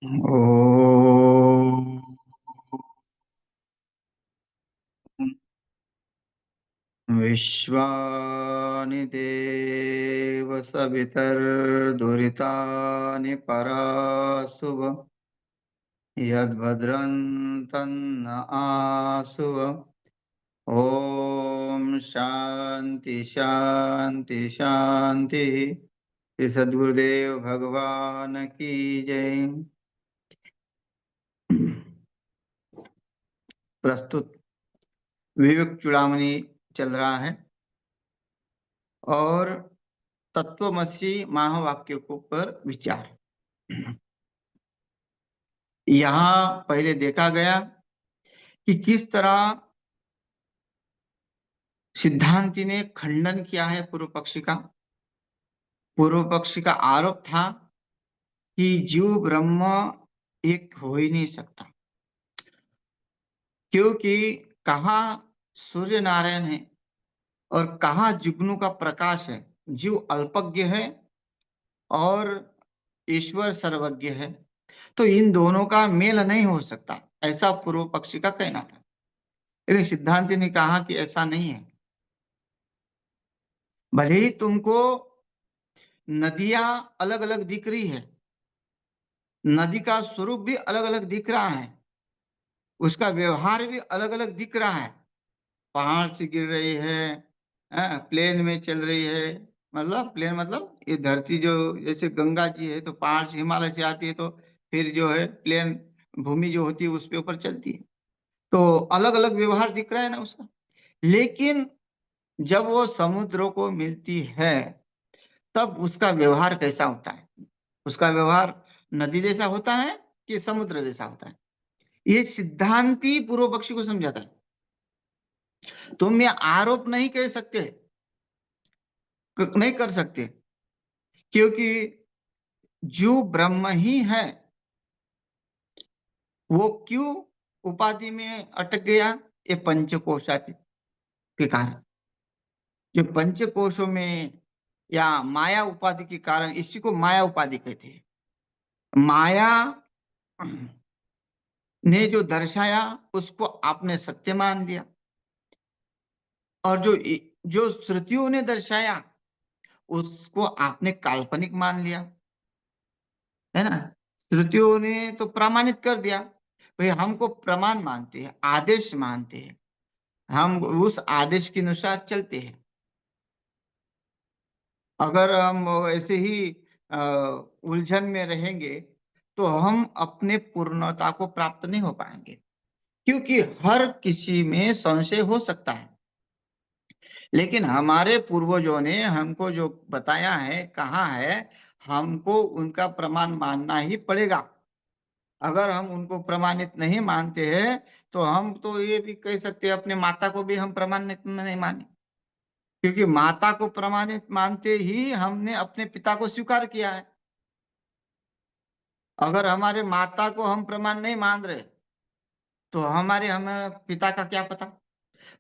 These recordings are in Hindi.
ॐ विश्वानि देव सवितर्दुरितानि परासुव यद्भद्रं तन्न आसुव। ॐ शांति शांति शांति। श्री सद्गुरुदेव भगवान की जय। प्रस्तुत विवेक चूड़ामणि चल रहा है और तत्वमसि महावाक्य के ऊपर विचार। यहाँ पहले देखा गया कि किस तरह सिद्धांति ने खंडन किया है पूर्व पक्षी का। पूर्व पक्षी का आरोप था कि जीव ब्रह्म एक हो ही नहीं सकता, क्योंकि कहाँ सूर्य नारायण है और कहाँ जुगनू का प्रकाश है। जीव अल्पज्ञ है और ईश्वर सर्वज्ञ है, तो इन दोनों का मेल नहीं हो सकता, ऐसा पूर्व पक्षी का कहना था। लेकिन सिद्धांति ने कहा कि ऐसा नहीं है। भले ही तुमको नदियां अलग अलग दिख रही है, नदी का स्वरूप भी अलग अलग दिख रहा है, उसका व्यवहार भी अलग अलग दिख रहा है। पहाड़ से गिर रही है, प्लेन में चल रही है। मतलब प्लेन मतलब ये धरती जो जैसे गंगा जी है तो पहाड़ से हिमालय से आती है, तो फिर जो है प्लेन भूमि जो होती है उस पे ऊपर चलती है, तो अलग अलग व्यवहार दिख रहा है ना उसका। लेकिन जब वो समुद्रों को मिलती है तब उसका व्यवहार कैसा होता है? उसका व्यवहार नदी जैसा होता है कि समुद्र जैसा होता है? ये सिद्धांति पूर्व पक्षी को समझाता है। तुम ये आरोप नहीं कह सकते, नहीं कर सकते, क्योंकि जो ब्रह्म ही है वो क्यों उपाधि में अटक गया? ये पंचकोशातीत के कारण। जो पंचकोशों में या माया उपाधि के कारण, इसी को माया उपाधि कहते हैं। माया ने जो दर्शाया उसको आपने सत्य मान लिया, और जो जो श्रुतियों ने दर्शाया उसको आपने काल्पनिक मान लिया, है ना। श्रुतियों ने तो प्रमाणित कर दिया, भाई हमको प्रमाण मानते हैं, आदेश मानते हैं, हम उस आदेश के अनुसार चलते हैं। अगर हम ऐसे ही उलझन में रहेंगे तो हम अपने पूर्णता को प्राप्त नहीं हो पाएंगे, क्योंकि हर किसी में संशय हो सकता है। लेकिन हमारे पूर्वजों ने हमको जो बताया है, कहा है, हमको उनका प्रमाण मानना ही पड़ेगा। अगर हम उनको प्रमाणित नहीं मानते हैं तो हम तो ये भी कह सकते हैं अपने माता को भी हम प्रमाणित नहीं माने, क्योंकि माता को प्रमाणित मानते ही हमने अपने पिता को स्वीकार किया है। अगर हमारे माता को हम प्रमाण नहीं मान रहे तो हमारे हमें पिता का क्या पता।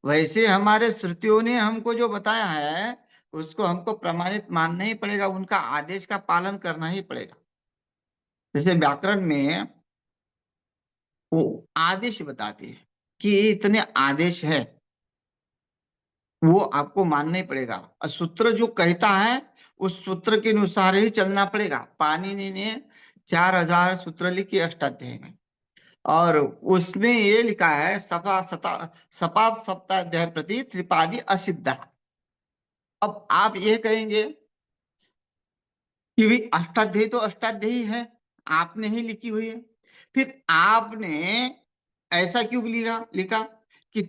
वैसे हमारे श्रुतियों ने हमको जो बताया है उसको हमको प्रमाणित मानना ही पड़ेगा, उनका आदेश का पालन करना ही पड़ेगा। जैसे व्याकरण में वो आदेश बताते हैं कि इतने आदेश है, वो आपको मानना ही पड़ेगा। और सूत्र जो कहता है उस सूत्र के अनुसार ही चलना पड़ेगा। पाणिनि ने 4000 सूत्र लिखे अष्टाध्यायी में, और उसमें ये लिखा है सपा सप्ताध्याय प्रति त्रिपादी असिद्ध। अब आप ये कहेंगे कि भाई अष्टाध्यायी तो अष्टाध्यायी है, आपने ही लिखी हुई है, फिर आपने ऐसा क्यों लिखा लिखा कि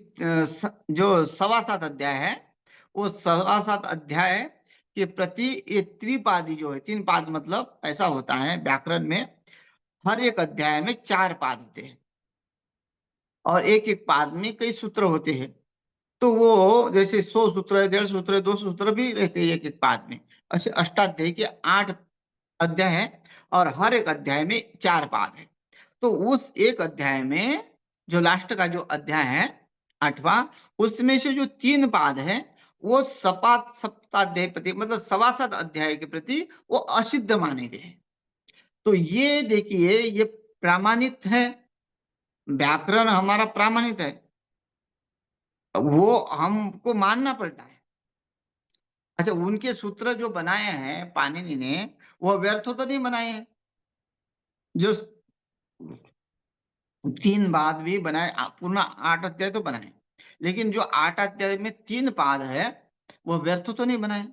जो 7.25 अध्याय है वो 7.25 अध्याय के प्रति ये त्रिपादी जो है, 3 पाद मतलब ऐसा होता है व्याकरण में, हर एक अध्याय में 4 पाद होते हैं और एक एक पाद में कई सूत्र होते हैं। तो वो जैसे 100 सूत्र है, 150 सूत्र है, 200 सूत्र भी रहते हैं एक एक पाद में। अच्छा, अष्टाध्यायी के 8 अध्याय है और हर एक अध्याय में 4 पाद है। तो उस एक अध्याय में जो लास्ट का जो अध्याय है 8वां, उसमें से जो 3 पाद है वो सपात सप्ताध्याय प्रति मतलब 7.25 अध्याय के प्रति वो असिद्ध माने गए। तो ये देखिए, ये प्रामाणित है, व्याकरण हमारा प्रामाणित है, वो हमको मानना पड़ता है। अच्छा, उनके सूत्र जो बनाए हैं पाणिनि ने, वो व्यर्थ तो नहीं बनाए हैं। जो 3 पाद भी बनाए, पूर्ण 8 अध्याय तो बनाए। लेकिन जो 8 अध्याय में 3 पाद है, वो व्यर्थ तो नहीं बनाए।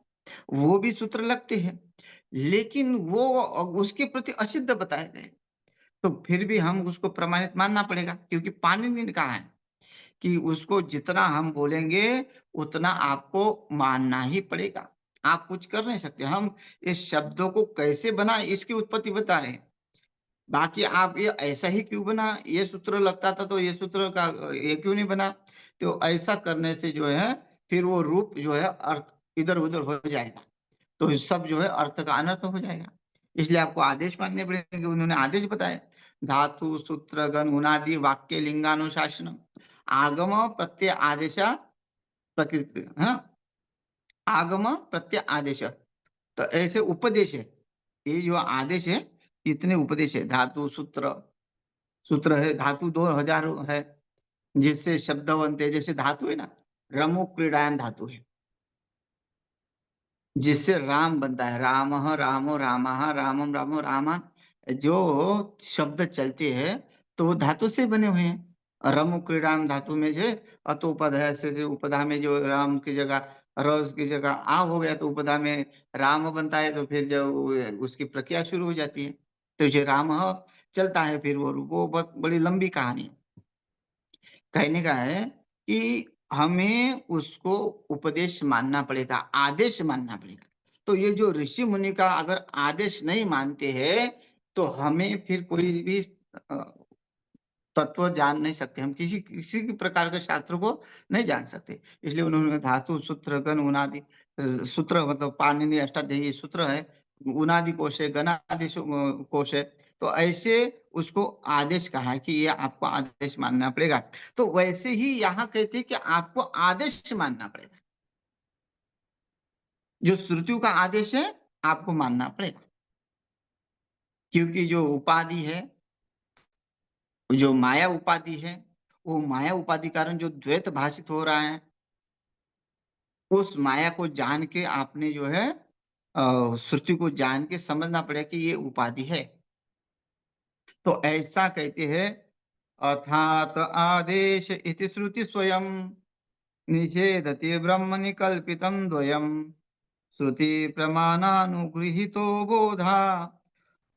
वो भी सूत्र लगते हैं, लेकिन वो उसके प्रति असिद्ध बताए गए। तो फिर भी हम उसको प्रमाणित मानना पड़ेगा, क्योंकि पाणिनि ने कहा है कि उसको जितना हम बोलेंगे, उतना आपको मानना ही पड़ेगा। आप कुछ कर नहीं सकते। हम इस शब्दों को कैसे बना, इसकी उत्पत्ति बता रहे हैं। बाकी आप ये ऐसा ही क्यों बना, ये सूत्र लगता था तो ये सूत्र का ये क्यों नहीं बना? तो ऐसा करने से जो है, फिर वो रूप जो है अर्थ इधर-उधर हो जाएगा। तो ये सब जो है अर्थ का अनर्थ हो जाएगा। इसलिए आपको आदेश मानने पड़ेंगे। उन्होंने आदेश बताए, धातु, सूत्र, गण, उनादि, वाक्य, लिंगानुशासन, आगम, प्रत्यय, आदेश, प्रकृति, है ना? आगम, प्रत्यय, आदेश। तो ऐसे उपदेश है। ये जो आदेश है, इतने उपदेश है। धातु, सूत्र सूत्र है, धातु 2000 है, जिससे शब्द बनते हैं। जैसे धातु है ना, रमो क्रीडायाम धातु है, जिससे राम बनता है। रामः, रामो, रामः, रामम, रामो, रामा। जो शब्द चलते हैं, तो वो धातु से बने हुए हैं। रमो क्रीडायाम धातु में जो अतोपद है, ऐसे जो उपधा में जो राम की जगह र की जगह आ हो गया, तो उपधा में राम बनता है, तो फिर जो उसकी प्रक्रिया शुरू हो जाती है। तो ये रामः चलता है, फिर वो बहुत बड़ी लंबी कहानी है। कहने का है कि हमें उसको उपदेश मानना पड़ेगा, आदेश मानना पड़ेगा। तो ये जो ऋषि मुनि का अगर आदेश नहीं मानते हैं, तो हमें फिर कोई भी अ, तत्व जान नहीं सकते। हम किसी किसी भी प्रकार के शास्त्र को नहीं जान सकते। इसलिए उन्होंने धातु, सूत्र, गण, उनादि सूत्र मतलब पाणिनि अष्टाध्यायी सूत्र है, उनादि कोश है, गणादि कोश है। तो ऐसे उसको आदेश कहा है कि ये आपको आदेश मानना पड़ेगा। तो वैसे ही यहाँ कहते हैं कि आपको आदेश मानना पड़ेगा। जो श्रुतियों का आदेश है, आपको मानना पड़ेगा। क्योंकि जो उपाधि है, जो माया उपाधि है, वो माया उपाधि कारण जो द्वैत भाषित हो रहा है, उस माया को जान के आपने जो है श्रुति को जान के समझना पड़ेगा कि ये उपाधि है। तो ऐसा कहते हैं, अर्थात आदेश इति श्रुति स्वयं निषेधति ब्रह्म निकल्पितं द्वयम् श्रुति प्रमाणानुगृहीतो बोधा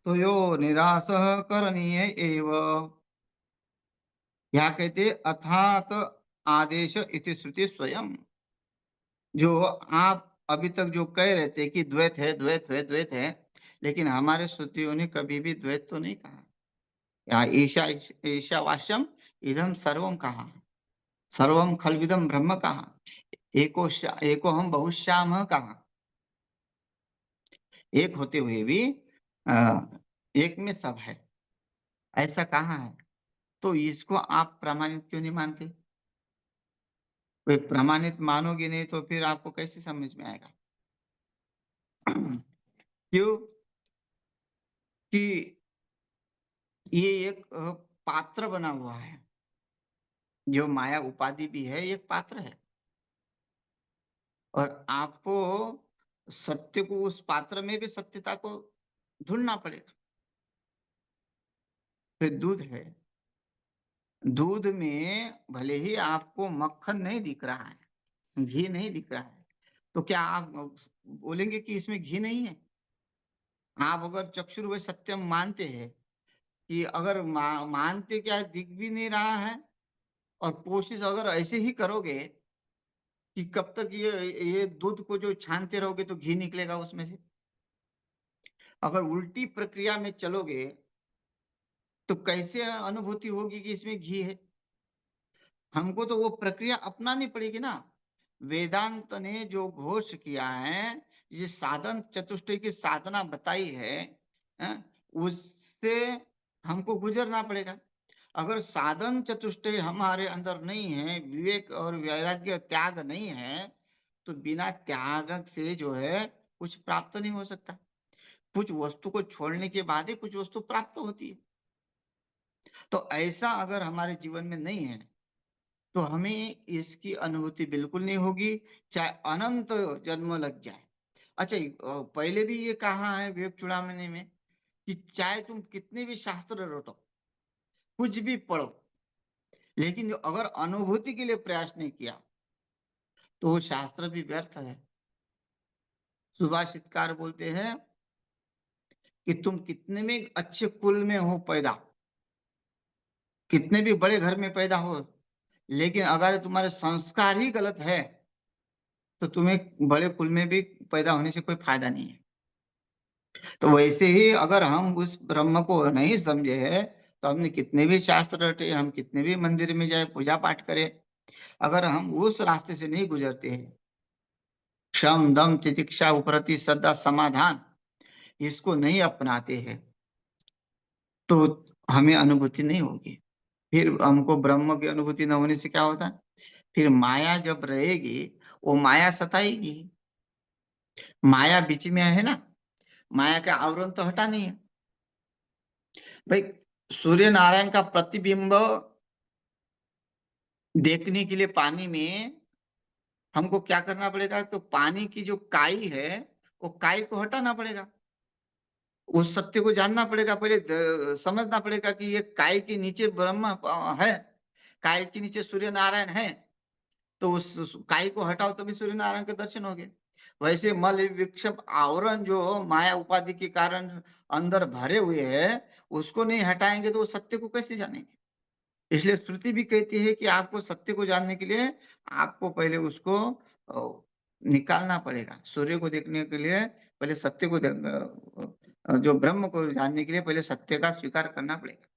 तयो निरासः करणीय एव। यहाँ कहते अर्थात आदेश इति श्रुति स्वयं। जो आप अभी तक जो कह रहे थे कि द्वैत है, द्वैत है, द्वैत है, लेकिन हमारे श्रुतियों ने कभी भी द्वैत तो नहीं कहा। यहाँ ईशावास्यम इदं सर्वम कहा, सर्वम खल्विदं ब्रह्म कहा, एको हम बहुश्याम कहा। एक होते हुए भी अ, एक में सब है, ऐसा कहा है। तो इसको आप प्रमाणित क्यों नहीं मानते? कोई प्रमाणित मानोगे नहीं तो फिर आपको कैसे समझ में आएगा? क्यों? कि ये एक पात्र बना हुआ है। जो माया उपाधि भी है, ये एक पात्र है, और आपको सत्य को उस पात्र में भी सत्यता को ढूंढना पड़ेगा। फिर दूध है, दूध में भले ही आपको मक्खन नहीं दिख रहा है, घी नहीं दिख रहा है, तो क्या आप बोलेंगे कि इसमें घी नहीं है? आप अगर चक्षुर्वय सत्यम मानते हैं कि अगर मानते क्या दिख भी नहीं रहा है, और कोशिश अगर ऐसे ही करोगे कि कब तक ये दूध को जो छानते रहोगे तो घी निकलेगा उसमें से। अगर उल्टी प्रक्रिया में चलोगे तो कैसे अनुभूति होगी कि इसमें घी है? हमको तो वो प्रक्रिया अपनानी पड़ेगी ना। वेदांत ने जो घोष किया है, ये साधन चतुष्टय की साधना बताई है, हैं? उससे हमको गुजरना पड़ेगा। अगर साधन चतुष्टय हमारे अंदर नहीं है, विवेक और वैराग्य त्याग नहीं है, तो बिना त्याग से जो है कुछ प्राप्त नहीं हो सकता। कुछ वस्तु को छोड़ने के बाद ही कुछ वस्तु प्राप्त होती है। तो ऐसा अगर हमारे जीवन में नहीं है, तो हमें इसकी अनुभूति बिल्कुल नहीं होगी, चाहे अनंत जन्म लग जाए। अच्छा, पहले भी ये कहा है विवेक चूड़ामणि में कि चाहे तुम कितने भी शास्त्र रटो, कुछ भी पढ़ो, लेकिन अगर अनुभूति के लिए प्रयास नहीं किया, तो वो शास्त्र भी व्यर्थ है। सुभाषितकार बोलते हैं कि तुम कितने भी अच्छे कुल में हो पैदा, कितने भी बड़े घर में पैदा हो, लेकिन अगर तुम्हारे संस्कार ही गलत है, तो तुम्हें बड़े कुल में भी पैदा होने से कोई फायदा नहीं है। तो वैसे ही अगर हम उस ब्रह्म को नहीं समझे हैं, तो हमने कितने भी शास्त्र रटे, हम कितने भी मंदिर में जाए, पूजा पाठ करें, अगर हम उस रास्ते से नहीं गुजरते हैं, क्षम दम तितिक्षा उपरति श्रद्धा समाधान, इसको नहीं अपनाते हैं, तो हमें अनुभूति नहीं होगी। फिर हमको ब्रह्म की अनुभूति न होने से क्या होता है, फिर माया जब रहेगी, वो माया सताएगी। माया बीच में है ना, माया का आवरण तो हटा नहीं है भाई। सूर्य नारायण का प्रतिबिंब देखने के लिए पानी में हमको क्या करना पड़ेगा, तो पानी की जो काई है, वो काई को हटाना पड़ेगा, उस सत्य को जानना पड़ेगा, पहले समझना पड़ेगा कि ये काय के नीचे ब्रह्म है, काय के नीचे सूर्य नारायण है। तो उस काय को हटाओ तभी सूर्य नारायण के दर्शन हो गए। वैसे मल विक्षेप आवरण जो माया उपाधि के कारण अंदर भरे हुए है, उसको नहीं हटाएंगे तो वो सत्य को कैसे जानेंगे। इसलिए श्रुति भी कहती है कि आपको सत्य को जानने के लिए आपको पहले उसको निकालना पड़ेगा। सूर्य को देखने के लिए पहले सत्य को जो ब्रह्म को जानने के लिए पहले सत्य का स्वीकार करना पड़ेगा।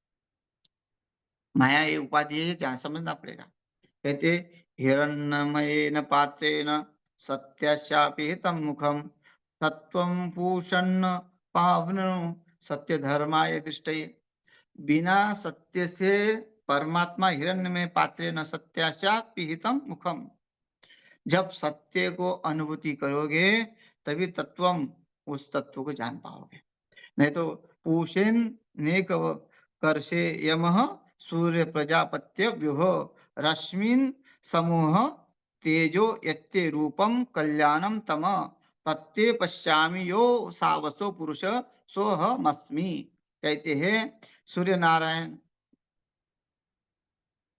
माया ये उपाधि है, जहाँ समझना पड़ेगा। कहते हिरण्मयेन पात्रेण सत्यस्यापि हितं मुखं तत्त्वं पूषन् पावनो सत्य धर्माय दृष्टये। बिना सत्य से परमात्मा हिरण्यमय पात्रे न सत्याशापि हितं मुखम। जब सत्य को अनुभूति करोगे तभी तत्वम, उस तत्व को जान पाओगे। नहीं तो पूषेन नेक कर्षे यमः सूर्य प्रजापत्य व्यूह रश्मिन समूह तेजो यत्ते रूपम कल्याणम तम तत्ते पश्यामि यो सावसो पुरुष सोहमस्मि। कहते हैं सूर्य नारायण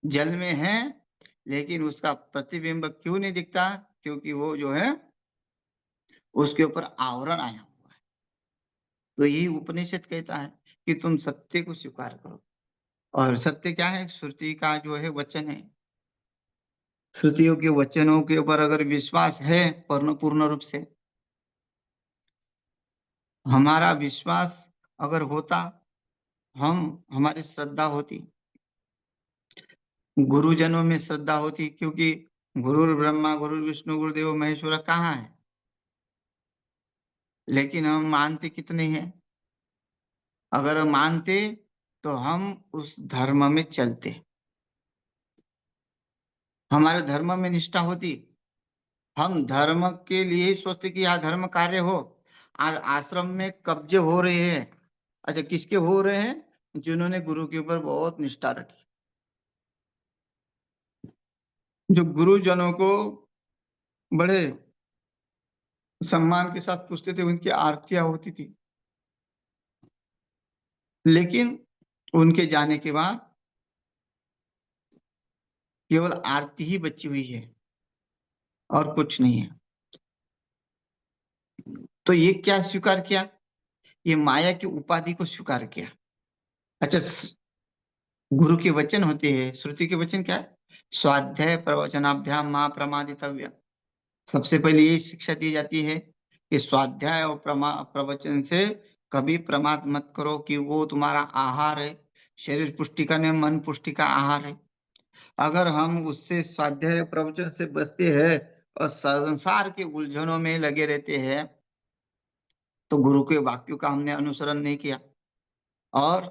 जल में है, लेकिन उसका प्रतिबिंब क्यों नहीं दिखता, क्योंकि वो जो है उसके ऊपर आवरण आया हुआ है। तो यही उपनिषद कहता है कि तुम सत्य को स्वीकार करो। और सत्य क्या है, श्रुति का जो है वचन है। श्रुतियों के वचनों के ऊपर अगर विश्वास है पूर्ण रूप से, हमारा विश्वास अगर होता, हमारी श्रद्धा होती, गुरुजनों में श्रद्धा होती, क्योंकि गुरु ब्रह्मा गुरु विष्णु गुरुदेव महेश्वर कहाँ है, लेकिन हम मानते कितने हैं। अगर मानते तो हम उस धर्म में चलते, हमारे धर्म में निष्ठा होती, हम धर्म के लिए ही सोचते कि यह धर्म कार्य हो। आज आश्रम में कब्जे हो रहे हैं। अच्छा, किसके हो रहे हैं, जिन्होंने गुरु के ऊपर बहुत निष्ठा रखी, जो गुरुजनों को बड़े सम्मान के साथ पूछते थे, उनकी आरतियां होती थी। लेकिन उनके जाने के बाद केवल आरती ही बची हुई है और कुछ नहीं है। तो ये क्या स्वीकार किया, ये माया की उपाधि को स्वीकार किया। अच्छा, गुरु के वचन होते हैं, श्रुति के वचन क्या है, स्वाध्याय प्रवचनाभ्याम मा प्रमादितव्य। सबसे पहले ये शिक्षा दी जाती है कि स्वाध्याय और प्रवचन से कभी प्रमाद मत करो, कि वो तुम्हारा आहार है। शरीर पुष्टि का नहीं, मन पुष्टि का आहार है। अगर हम उससे स्वाध्याय प्रवचन से बचते हैं और संसार के उलझनों में लगे रहते हैं, तो गुरु के वाक्यों का हमने अनुसरण नहीं किया और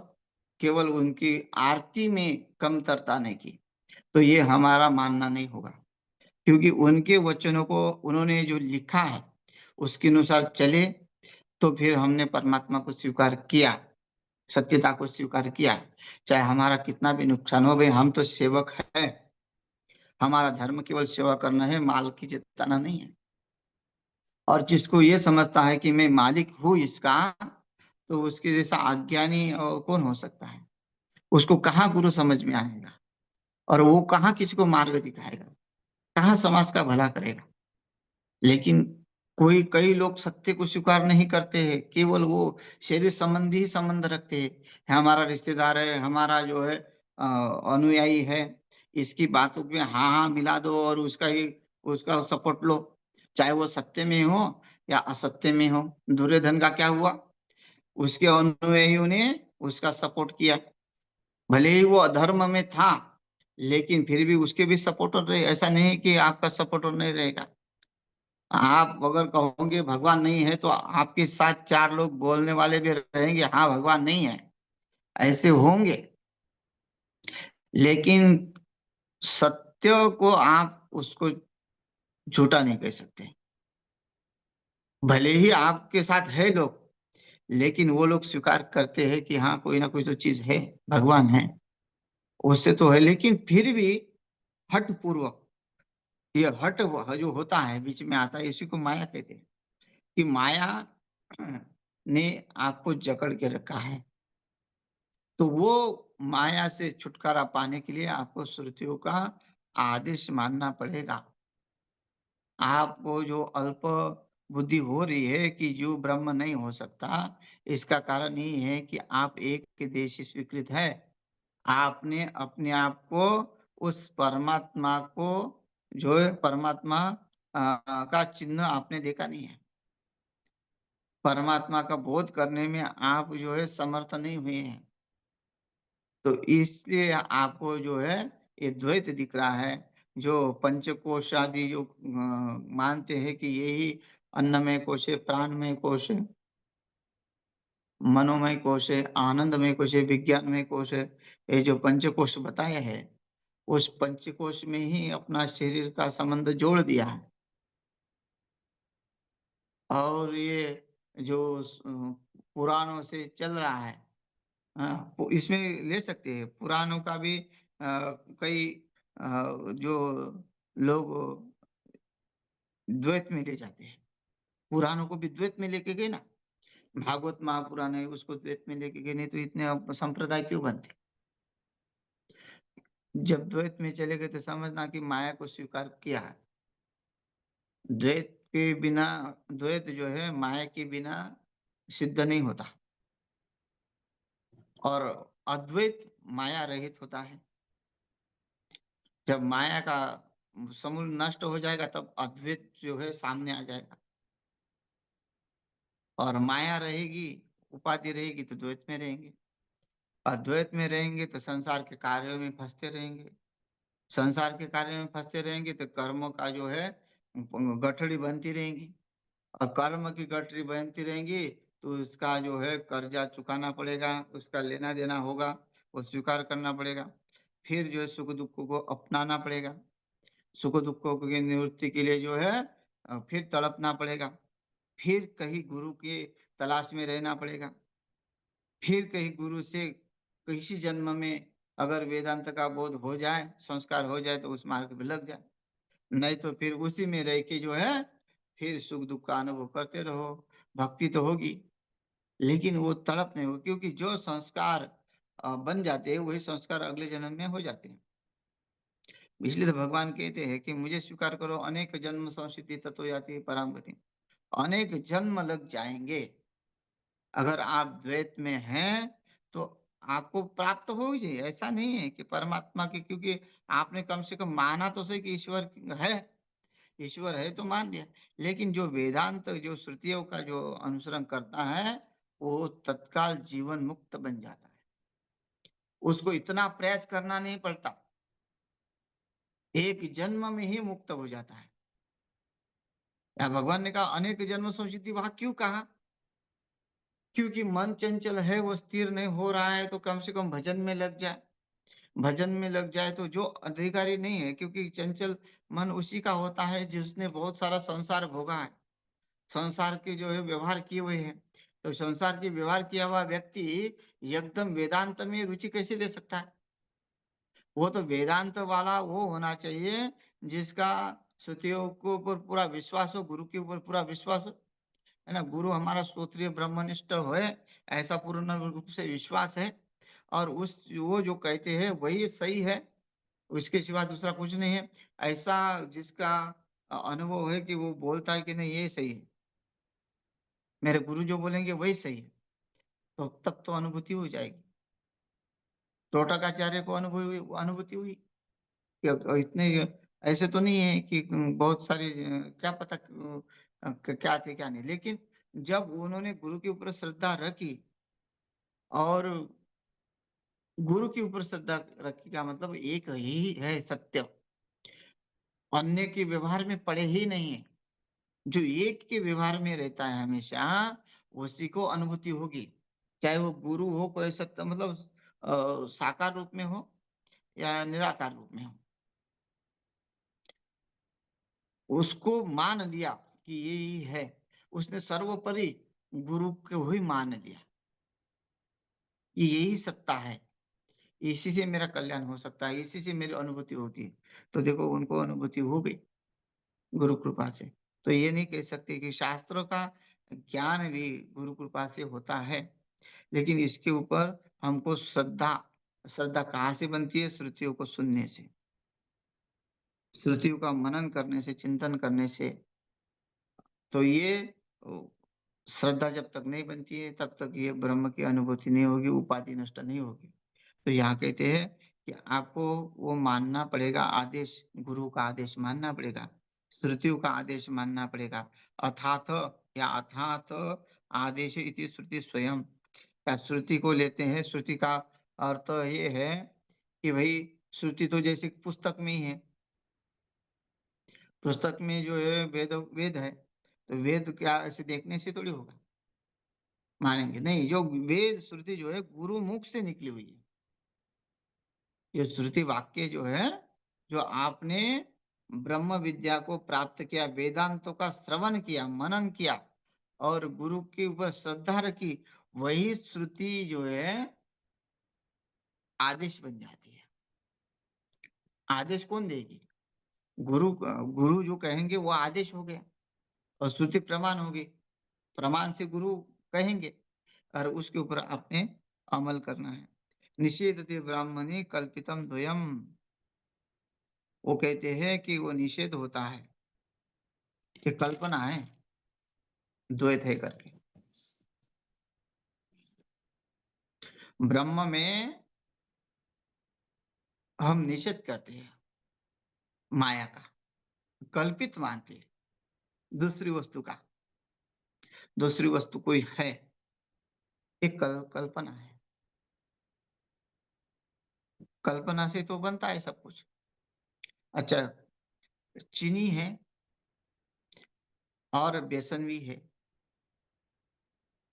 केवल उनकी आरती में कमतरता नहीं की, तो ये हमारा मानना नहीं होगा। क्योंकि उनके वचनों को उन्होंने जो लिखा है उसके अनुसार चले, तो फिर हमने परमात्मा को स्वीकार किया। सत्यता को स्वीकार किया। चाहे हमारा कितना भी नुकसान हो, भाई हम तो सेवक है, हमारा धर्म केवल सेवा करना है, माल की जिताना नहीं है। और जिसको ये समझता है कि मैं मालिक हूँ इसका, तो उसके जैसा अज्ञानी कौन हो सकता है? उसको कहाँ गुरु समझ में आएगा, और वो कहाँ किसी को मार्ग दिखाएगा, कहाँ समाज का भला करेगा? लेकिन कई लोग सत्य को स्वीकार नहीं करते हैं, केवल वो शरीर संबंधी ही संबंध रखते हैं। हमारा रिश्तेदार है, हमारा जो है अनुयायी है, इसकी बातों में हाँ हाँ मिला दो और उसका सपोर्ट लो, चाहे वो सत्य में हो या असत्य में हो। दुर्योधन का क्या हुआ? उसके अनुयायियों ने उसका सपोर्ट किया, भले ही वो अधर्म में था, लेकिन फिर भी उसके भी सपोर्टर रहे। ऐसा नहीं कि आपका सपोर्टर नहीं रहेगा। आप अगर कहोगे भगवान नहीं है, तो आपके साथ चार लोग बोलने वाले भी रहेंगे, हाँ भगवान नहीं है, ऐसे होंगे। लेकिन सत्य को आप उसको झूठा नहीं कह सकते। भले ही आपके साथ है लोग, लेकिन वो लोग स्वीकार करते हैं कि हाँ कोई ना कोई तो चीज है, भगवान है, उससे तो है। लेकिन फिर भी हठ पूर्वक, ये हठ जो होता है बीच में आता है, इसी को माया कहते हैं। कि माया ने आपको जकड़ के रखा है, तो वो माया से छुटकारा पाने के लिए आपको श्रुतियों का आदेश मानना पड़ेगा। आपको जो अल्प बुद्धि हो रही है कि जीव ब्रह्म नहीं हो सकता, इसका कारण यही है कि आप एक के देशी स्वीकृत है। आपने अपने आप को उस परमात्मा को, जो है परमात्मा का चिन्ह आपने देखा नहीं है। परमात्मा का बोध करने में आप जो है समर्थ नहीं हुए हैं। तो इसलिए आपको जो है ये द्वैत दिख रहा है। जो पंचकोश आदि जो मानते हैं कि यही अन्नमय कोश है, प्राणमय कोश है, मनोमय कोश है, आनंदमय कोश है, विज्ञानमय कोश है, ये जो पंचकोश बताया है, उस पंचकोश में ही अपना शरीर का संबंध जोड़ दिया है। और ये जो पुराणों से चल रहा है, हाँ, इसमें ले सकते हैं पुराणों का भी। कई जो लोग द्वैत में ले जाते हैं, पुराणों को भी द्वैत में लेके गए ना। भागवत महापुराण है, उसको द्वैत में लेके गए, नहीं तो इतने संप्रदाय क्यों बनते? जब द्वैत में चले गए तो समझना कि माया को स्वीकार किया है। द्वैत के बिना, द्वैत जो है माया के बिना सिद्ध नहीं होता, और अद्वैत माया रहित होता है। जब माया का समूल नष्ट हो जाएगा, तब अद्वैत जो है सामने आ जाएगा। और माया रहेगी, उपाधि रहेगी, तो द्वैत में रहेंगे। और द्वैत में रहेंगे तो संसार के कार्यों में फंसते रहेंगे। संसार के कार्य में फंसते रहेंगे तो कर्मों का जो है गठड़ी बनती रहेंगी। और कर्म की गठरी बनती रहेंगी, तो उसका जो है कर्जा चुकाना पड़ेगा, उसका लेना देना होगा, वो स्वीकार करना पड़ेगा। फिर जो है सुख दुखों को अपनाना पड़ेगा। सुख दुखों की निवृत्ति के लिए जो है फिर तड़पना पड़ेगा। फिर कहीं गुरु की तलाश में रहना पड़ेगा। फिर कहीं गुरु से किसी जन्म में अगर वेदांत का बोध हो जाए, संस्कार हो जाए, तो उस मार्ग पे लग जाए। नहीं तो फिर उसी में रह के जो है फिर सुख दुख का अनुभव करते रहो। भक्ति तो होगी, लेकिन वो तड़प नहीं होगी, क्योंकि जो संस्कार बन जाते हैं वही संस्कार अगले जन्म में हो जाते हैं। इसलिए तो भगवान कहते हैं कि मुझे स्वीकार करो, अनेक जन्म संसिद्धि तत्व याति पराम गति। अनेक जन्म लग जाएंगे, अगर आप द्वैत में हैं तो आपको प्राप्त हो ही जाए। ऐसा नहीं है कि परमात्मा की, क्योंकि आपने कम से कम माना तो सही कि है, ईश्वर है तो मान लिया। लेकिन जो वेदांत, जो श्रुतियों का जो अनुसरण करता है, वो तत्काल जीवन मुक्त बन जाता है। उसको इतना प्रयास करना नहीं पड़ता, एक जन्म में ही मुक्त हो जाता है। या भगवान ने कहा अनेक जन्म संसिद्धि, वहां क्यों कहा? क्योंकि मन चंचल है, वो स्थिर नहीं हो रहा है, तो कम से कम भजन में लग जाए। भजन में लग जाए तो जो अधिकारी नहीं है, क्योंकि चंचल मन उसी का होता है जिसने बहुत सारा संसार भोगा है, संसार के जो है व्यवहार किए हुए हैं। तो संसार के व्यवहार किया हुआ व्यक्ति एकदम वेदांत में रुचि कैसे ले सकता है? वो तो वेदांत वाला वो होना चाहिए जिसका श्रुतियों के ऊपर पूरा विश्वास हो, गुरु के ऊपर पूरा विश्वास हो, है ना? गुरु हमारा स्तोत्रीय ब्रह्मनिष्ठ है, ऐसा पूर्ण रूप से विश्वास है और उस वो जो कहते हैं वही सही है, उसके सिवा दूसरा कुछ नहीं है। ऐसा जिसका अनुभव है कि वो बोलता है कि नहीं ये सही है, मेरे गुरु जो बोलेंगे वही सही है, तो तब तो अनुभूति हो जाएगी। टोटकाचार्य को अनुभूति हुई कि इतने ऐसे तो नहीं है कि बहुत सारे क्या पता क्या थे क्या नहीं, लेकिन जब उन्होंने गुरु के ऊपर श्रद्धा रखी और गुरु के ऊपर श्रद्धा रखी का मतलब एक ही है सत्य, अन्य के व्यवहार में पड़े ही नहीं है। जो एक के व्यवहार में रहता है हमेशा उसी को अनुभूति होगी, चाहे वो गुरु हो कोई सत्य मतलब साकार रूप में हो या निराकार रूप में हो, उसको मान लिया कि ये ही है, उसने सर्वोपरि गुरु को ही मान लिया कि यही सत्ता है, इसी से मेरा कल्याण हो सकता है, इसी से मेरी अनुभूति होती है। तो देखो उनको अनुभूति हो गई गुरु कृपा से। तो ये नहीं कह सकते कि शास्त्रों का ज्ञान भी गुरु कृपा से होता है, लेकिन इसके ऊपर हमको श्रद्धा श्रद्धा कहाँ से बनती है? श्रुतियों को सुनने से, श्रुतियों का मनन करने से, चिंतन करने से। तो ये श्रद्धा जब तक नहीं बनती है तब तक ये ब्रह्म की अनुभूति नहीं होगी, उपाधि नष्ट नहीं होगी। तो यहाँ कहते हैं कि आपको वो मानना पड़ेगा, आदेश गुरु का आदेश मानना पड़ेगा, श्रुतियों का आदेश मानना पड़ेगा। अथात या अथात आदेश इति श्रुति स्वयं, या श्रुति को लेते हैं, श्रुति का अर्थ ये है कि भाई श्रुति तो जैसे पुस्तक में ही है, पुस्तक में जो है वेद वेद है, तो वेद क्या ऐसे देखने से थोड़ी होगा, मानेंगे नहीं। जो वेद श्रुति जो है गुरु मुख से निकली हुई है, ये श्रुति वाक्य जो है, जो आपने ब्रह्म विद्या को प्राप्त किया, वेदांतों का श्रवण किया, मनन किया और गुरु के ऊपर श्रद्धा रखी, वही श्रुति जो है आदेश बन जाती है। आदेश कौन देगी? गुरु। गुरु जो कहेंगे वो आदेश हो गया और श्रुति प्रमाण होगी, प्रमाण से गुरु कहेंगे और उसके ऊपर आपने अमल करना है। निषेधते ब्राह्मणे कल्पितम द्वयम, वो कहते हैं कि वो निषेध होता है कि कल्पना है द्वैत है करके। ब्रह्म में हम निषेध करते हैं माया का, कल्पित मानते हैं दूसरी वस्तु का, दूसरी वस्तु कोई है, एक कल्पना है। कल्पना से तो बनता है सब कुछ। अच्छा, चीनी है और बेसन भी है।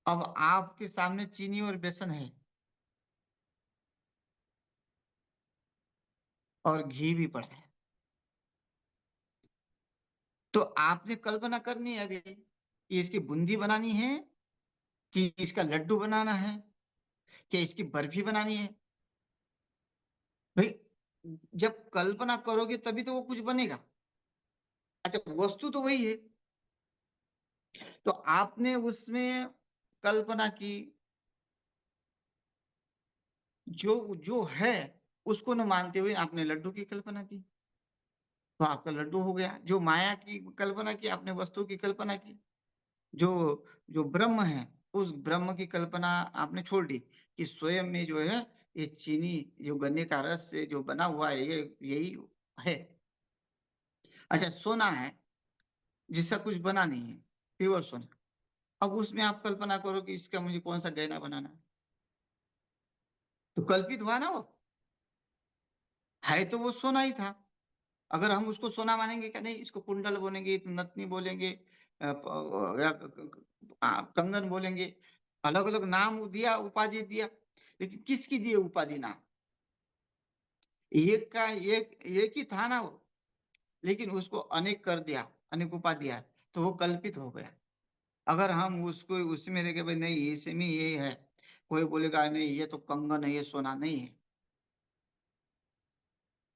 अब आपके सामने चीनी और बेसन है और घी भी पड़ा है, तो आपने कल्पना करनी है अभी कि इसकी बूंदी बनानी है कि इसका लड्डू बनाना है कि इसकी बर्फी बनानी है। भाई जब कल्पना करोगे तभी तो वो कुछ बनेगा। अच्छा, वस्तु तो वही है, तो आपने उसमें कल्पना की, जो जो है उसको न मानते हुए आपने लड्डू की कल्पना की, तो आपका लड्डू हो गया। जो माया की कल्पना की आपने, वस्तु की कल्पना की, जो जो ब्रह्म है उस ब्रह्म की कल्पना आपने छोड़ दी कि स्वयं में जो है ये चीनी, जो गन्ने का रस से जो बना हुआ है ये यही है। अच्छा, सोना है जिसका कुछ बना नहीं है, प्योर सोना। अब उसमें आप कल्पना करो कि इसका मुझे कौन सा गहना बनाना है, तो कल्पित हुआ ना वो, है तो वो सोना ही था। अगर हम उसको सोना मानेंगे क्या? नहीं, इसको कुंडल बोलेंगे, नथनी बोलेंगे, या कंगन बोलेंगे, अलग अलग नाम दिया, उपाधि दिया, लेकिन किसकी दी उपाधि नाम? एक का एक ही था ना वो, लेकिन उसको अनेक कर दिया, अनेक उपाधि दिया, तो वो कल्पित हो गया। अगर हम उसको उसी में रह के भाई नहीं इसमें ये है, कोई बोलेगा नहीं ये तो कंगन है, ये सोना नहीं है,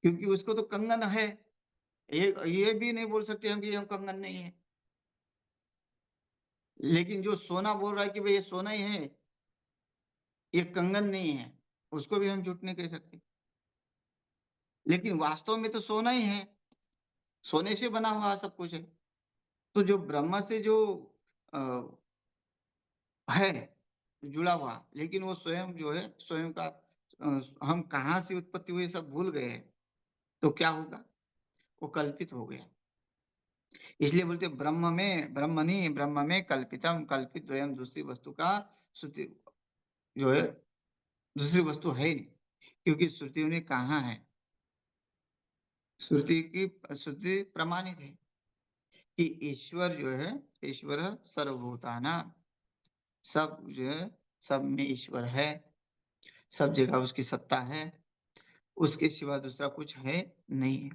क्योंकि उसको तो कंगन है। ये भी नहीं बोल सकते हम कि ये कंगन नहीं है। लेकिन जो सोना बोल रहा है कि भाई ये सोना ही है, ये कंगन नहीं है, उसको भी हम झूठ नहीं कह सकते। लेकिन वास्तव में तो सोना ही है, सोने से बना हुआ सब कुछ है। तो जो ब्रह्म से जो अ, है जुड़ा हुआ, लेकिन वो स्वयं जो है स्वयं का हम कहाँ से उत्पत्ति हुई सब भूल गए हैं, तो क्या होगा, वो कल्पित हो गया। इसलिए बोलते ब्रह्म में कल्पितम, कल्पित द्वयम, दूसरी वस्तु का श्रुति जो है दूसरी वस्तु है ही नहीं, क्योंकि श्रुतियों ने कहा है, श्रुति प्रमाणित है कि ईश्वर जो है, ईश्वर सर्वभूताना, सब जो है सब में ईश्वर है, सब जगह उसकी सत्ता है, उसके सिवा दूसरा कुछ है नहीं है।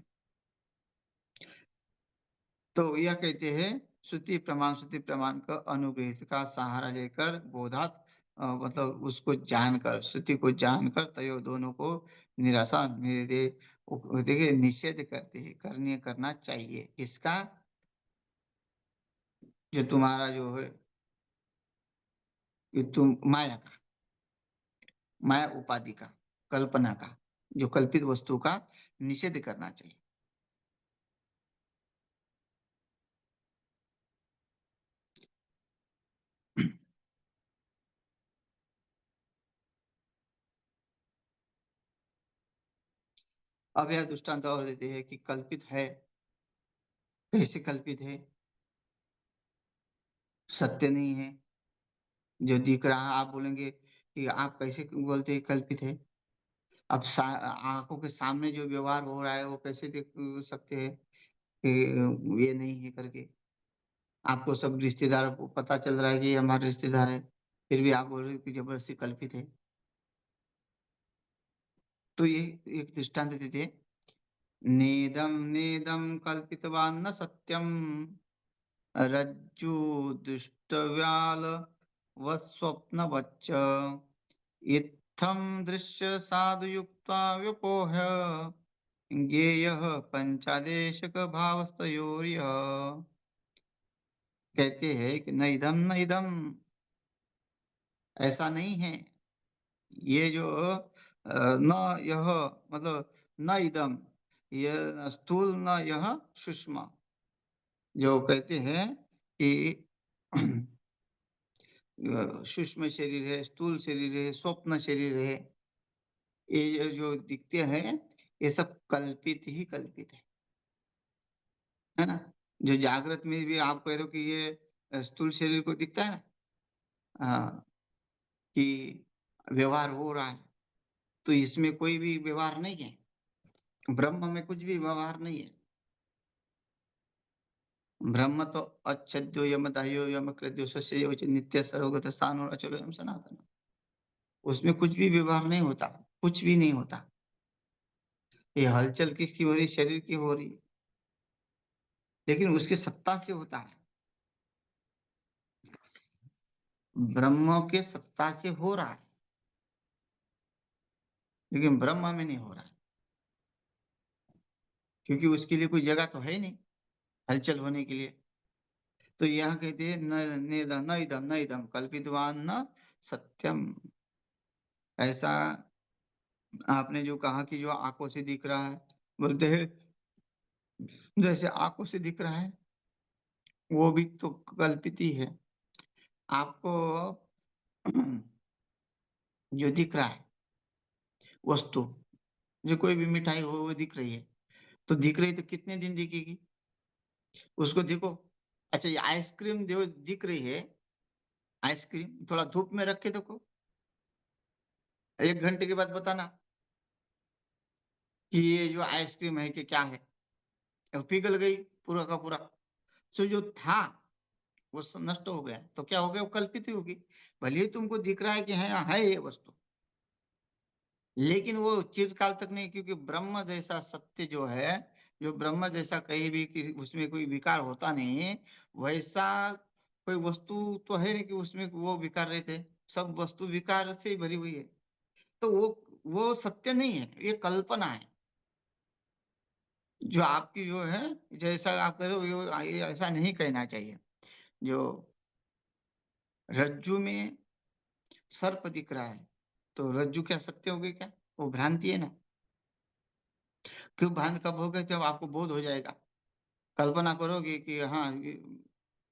तो यह कहते हैं श्रुति प्रमाण का अनुग्रहित का सहारा लेकर बोधात, मतलब उसको जानकर, श्रुति को जानकर तयो दोनों को निराशा निर्दे देखिए निषेध करते हैं, करना चाहिए इसका, जो तुम्हारा जो है कि तुम माया उपाधि का, कल्पना का, जो कल्पित वस्तु का निषेध करना चाहिए। अब यह दृष्टांत और देते हैं कि कल्पित है, कैसे कल्पित है, सत्य नहीं है। जो दिख रहा है आप बोलेंगे कि आप कैसे बोलते हैं कल्पित है। अब आंखों के सामने जो व्यवहार हो रहा है वो कैसे देख सकते हैं कि ये नहीं है करके। आपको सब रिश्तेदार को पता चल रहा है कि ये हमारे रिश्तेदार है, फिर भी आप बोल रहे हो कि जबरदस्ती कल्पित है। तो ये एक दृष्टांत देते हैं, नेदम नेदम कल्पितवान न सत्यम, रज्जु दुष्टव्याल व स्वप्न वच्च, इत्थं दृश्य साधु युक्ता व्यपोह, ज्ञेयः पंचादेशक भावस्तयोर्यः। कहते हैं कि न इदम न इदम, ऐसा नहीं है। ये जो न यह, मतलब न इदम, यह स्थूल न यह सूक्ष्म, जो कहते हैं कि सूक्ष्म शरीर है, स्थूल शरीर है, स्वप्न शरीर है, ये जो दिखते हैं ये सब कल्पित ही कल्पित है ना। जो जागृत में भी आप कह रहे हो कि ये स्थूल शरीर को दिखता है ना, हाँ, कि व्यवहार हो रहा है, तो इसमें कोई भी व्यवहार नहीं है, ब्रह्म में कुछ भी व्यवहार नहीं है। ब्रह्म तो अच्छद्यो यम दाह्यो यम क्लद्यो सस्य एव च नित्य सर्वगत स्थान और अचलो एवं सनातन, उसमें कुछ भी व्यवहार नहीं होता, कुछ भी नहीं होता। ये हलचल किसकी हो रही, शरीर की हो रही, लेकिन उसकी सत्ता से होता है, ब्रह्म के सत्ता से हो रहा है, लेकिन ब्रह्म में नहीं हो रहा है, क्योंकि उसके लिए कोई जगह तो है ही नहीं हलचल होने के लिए। तो यहाँ कहते हैं न इदम कल्पितवान न सत्यम। ऐसा आपने जो कहा कि जो आंखों से दिख रहा है, बोलते हैं जैसे आंखों से दिख रहा है वो भी तो कल्पित ही है। आपको जो दिख रहा है वस्तु, जो कोई भी मिठाई हो वो दिख रही है, तो दिख रही तो कितने दिन दिखेगी, उसको देखो। अच्छा ये आइसक्रीम जो दिख रही है, आइसक्रीम थोड़ा धूप में रख के देखो, 1 घंटे के बाद बताना कि ये जो आइसक्रीम है कि क्या है, अब पिघल गई पूरा का पूरा। सो जो था वो नष्ट हो गया, तो क्या हो गया, वो कल्पित ही होगी। भले ही तुमको दिख रहा है कि है ये वस्तु, लेकिन वो चिरकाल तक नहीं, क्योंकि ब्रह्म जैसा सत्य जो है, जो ब्रह्म जैसा कहीं भी उसमें कोई विकार होता नहीं, वैसा कोई वस्तु तो है नहीं कि उसमें वो विकार रहते हैं। सब वस्तु विकार से ही भरी हुई है। तो वो सत्य नहीं है, ये कल्पना है। जो आपकी जो है, जैसा आप कह रहे हो, ये ऐसा नहीं कहना चाहिए। जो रज्जु में सर्प दिख रहा है, तो रज्जु क्या सत्य हो गई क्या? वो भ्रांति है ना। क्यों भ्रांत कब होगा? जब आपको बोध हो जाएगा। कल्पना करोगे कि हाँ,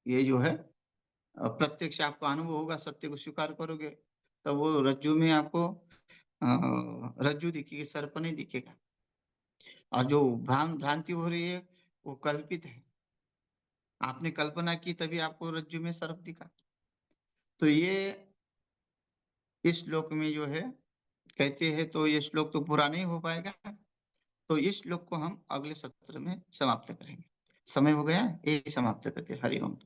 ये जो है प्रत्यक्ष आपको अनुभव होगा, सत्य को स्वीकार करोगे, तब वो रज्जु में आपको रज्जु दिखेगी, सर्प नहीं दिखेगा। और जो भ्रांति हो रही है, वो कल्पित है। आपने कल्पना की तभी आपको रज्जु में सर्प दिखा। तो ये इस श्लोक में जो है कहते हैं, तो ये श्लोक तो पूरा नहीं हो पाएगा। तो इस श्लोक को हम अगले सत्र में समाप्त करेंगे। समय हो गया, यही समाप्त करते। हरि ओम।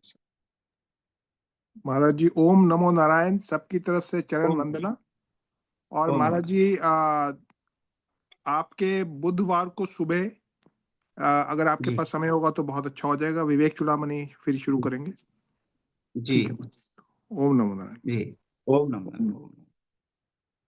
महाराज जी ओम नमो नारायण, सबकी तरफ से चरण ओम वंदना। और ओम महाराज जी आपके बुधवार को सुबह अगर आपके जी पास समय होगा तो बहुत अच्छा हो जाएगा, विवेक चूड़ामणि फिर शुरू करेंगे। जी ठीक है, ओम नमो नारायण। जी। ओम नमः।